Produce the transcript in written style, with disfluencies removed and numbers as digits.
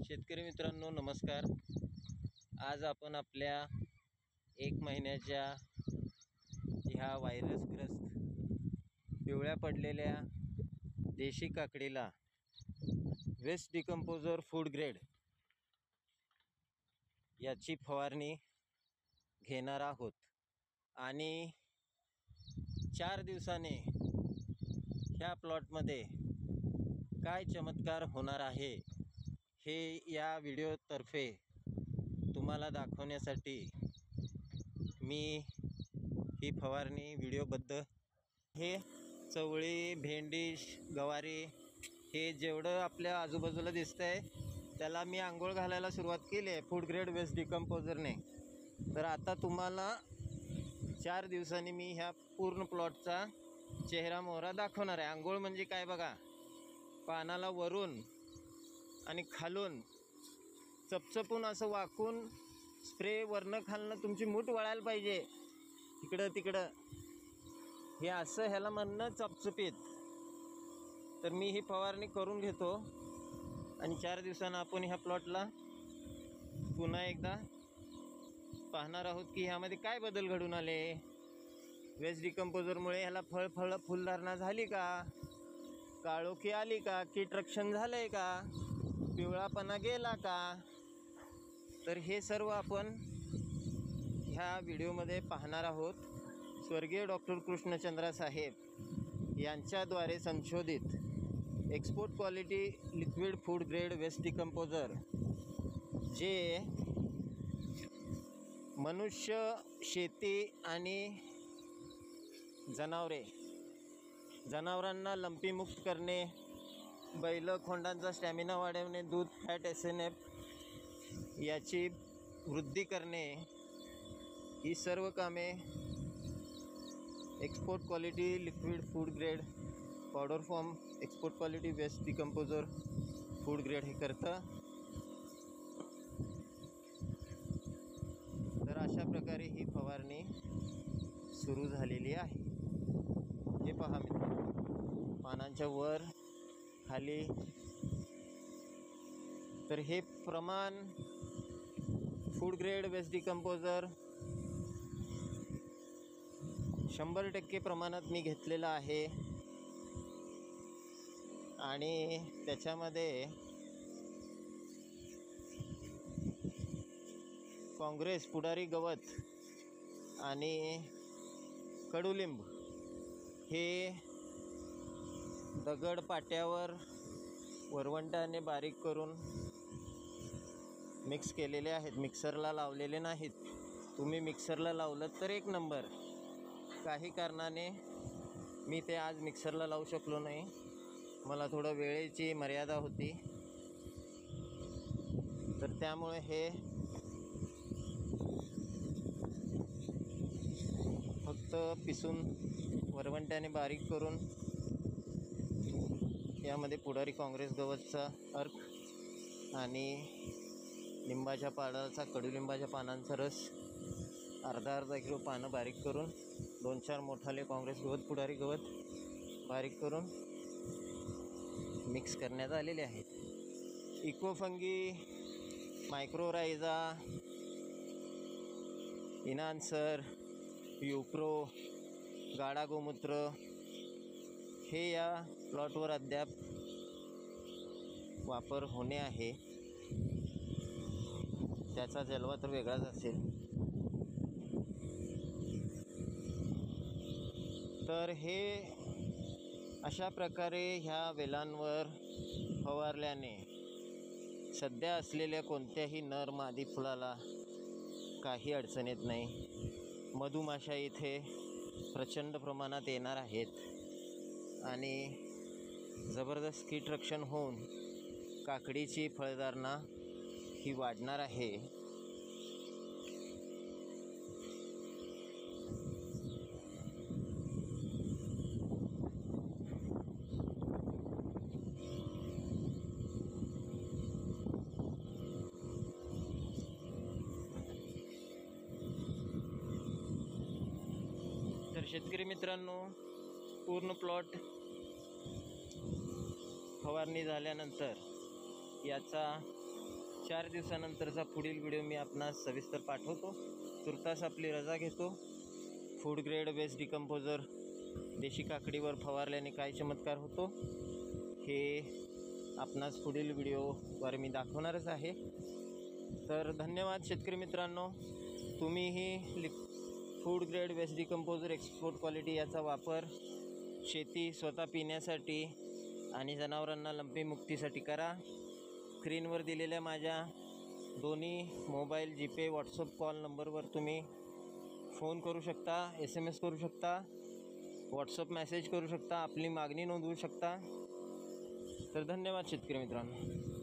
शेतकरी मित्रांनो नमस्कार। आज आपण आपल्या 1 महिन्याच्या ह्या व्हायरसग्रस्त पिवळ्या पडलेल्या देशी काकडीला वेस्ट डिकम्पोजर फूड ग्रेड याची फवारणी घेणार आहोत आणि 4 दिवसाने ह्या प्लॉटमध्ये काय चमत्कार होणार आहे हे या व्हिडिओतर्फे तुम्हाला दाखवण्यासाठी मी ही फवारणी व्हिडिओबद्ध हे चवळी, भेंडी, गवारी हे जेवढं आपल्या आजूबाजूला दिसतंय त्याला मी आंघोळ घालायला सुरुवात केली आहे फूड ग्रेड वेस्ट डिकम्पोजरने। तर आता तुम्हाला 4 दिवसांनी मी ह्या पूर्ण प्लॉटचा चेहरा मोहरा दाखवणार आहे। आंघोळ म्हणजे काय बघा, पानाला वरून आणि खालून चपचपून असं वाकून स्प्रे वरनं खालनं तुमची मूठ वळायला पाहिजे इकडं तिकडं, हे असं ह्याला म्हणणं चपचपीत। तर मी ही फवारणी करून घेतो आणि 4 दिवसांना आपण ह्या प्लॉटला पुन्हा एकदा पाहणार आहोत की ह्यामध्ये काय बदल घडून आले। वेस्ट डिकम्पोजरमुळे ह्याला फुलधारणा झाली का, काळोखी आली का, कीट रक्षण झालं आहे का, पिवळापणा गेला का, तर हे सर्व आपण ह्या व्हिडिओमध्ये पाहणार आहोत। स्वर्गीय डॉक्टर कृष्णचंद्र साहेब यांच्याद्वारे संशोधित export quality liquid food grade waste decomposer जे मनुष्य, शेती आणि जनावरांना लंपीमुक्त करणे, बैल खोंडांचा स्टॅमिना वाढवणे, दूध फॅट SNF याची वृद्धी करणे, ही सर्व कामे export quality liquid food grade powder form export quality waste decomposer food grade हे करतं। तर अशा प्रकारे ही फवारणी सुरू झालेली आहे। हे पहा मित्रांनो, पानांच्या वर खाली, तर हे प्रमाण फूड ग्रेड वेस्ट डिकम्पोजर 100% प्रमाणात मी घेतलेलं आहे आणि त्याच्यामध्ये काँग्रेस, पुढारी गवत आणि कडुलिंब हे दगड पाट्यावर वरवंटाने बारीक करून मिक्स केलेले आहेत, मिक्सरला लावलेले नाहीत। तुम्ही मिक्सरला लावलं तर एक नंबर, काही कारणाने मी ते आज मिक्सरला लावू शकलो नाही, मला थोडं वेळेची मर्यादा होती, तर त्यामुळे हे फक्त पिसून वरवंट्याने बारीक करून यामध्ये पुढारी काँग्रेस गवतचा अर्क आणि लिंबाच्या पाडाचा, कडुलिंबाच्या पानांचा रस अर्धा किलो पानं बारीक करून 2-4 मोठाले काँग्रेस गवत, पुढारी गवत बारीक करून मिक्स करण्यात आलेले आहेत। इकोफंगी, मायक्रोरायझा, इनान्सर, युप्रो, गाडा गोमूत्र हे या प्लॉटवर अद्याप वापर होणे आहे, त्याचा जलवा तर वेगळाच असेल। तर हे अशा प्रकारे ह्या वेलांवर फवारल्याने सध्या असलेल्या कोणत्याही नर मादी फुलाला काही अडचण येत नाही। मधुमाशा इथे प्रचंड प्रमाणात येणार आहेत आणि जबरदस्त कीट रक्षण होऊन काकडीची फळधारणा ही वाढणार आहे। तर शेतकरी मित्रांनो, पूर्ण प्लॉट फवारणी झाल्यानंतर याचा 4 दिवसानंतरचा पुढील व्हिडिओ मी आपणास सविस्तर पाठवतो. तुर्तास आपली रजा घेतो. फूड ग्रेड वेस्ट डिकम्पोजर देशी काकडीवर फवारल्याने काय चमत्कार होतो हे आपणास पुढील व्हिडिओवर मी दाखवणारच आहे. तर धन्यवाद शेतकरी मित्रांनो. तुम्हीही food grade waste decomposer export quality याचा वापर शेती स्वतः पिण्यासाठी आणि जनावरांना लंपी मुक्तीसाठी करा. स्क्रीनवर दिलेल्या माझ्या दोन्ही मोबाईल, जीपे, व्हॉट्सअप कॉल नंबरवर तुम्ही फोन करू शकता, SMS करू शकता, व्हॉट्सअप मेसेज करू शकता, आपली मागणी नोंदवू शकता. तर धन्यवाद शेतकरी मित्रांनो.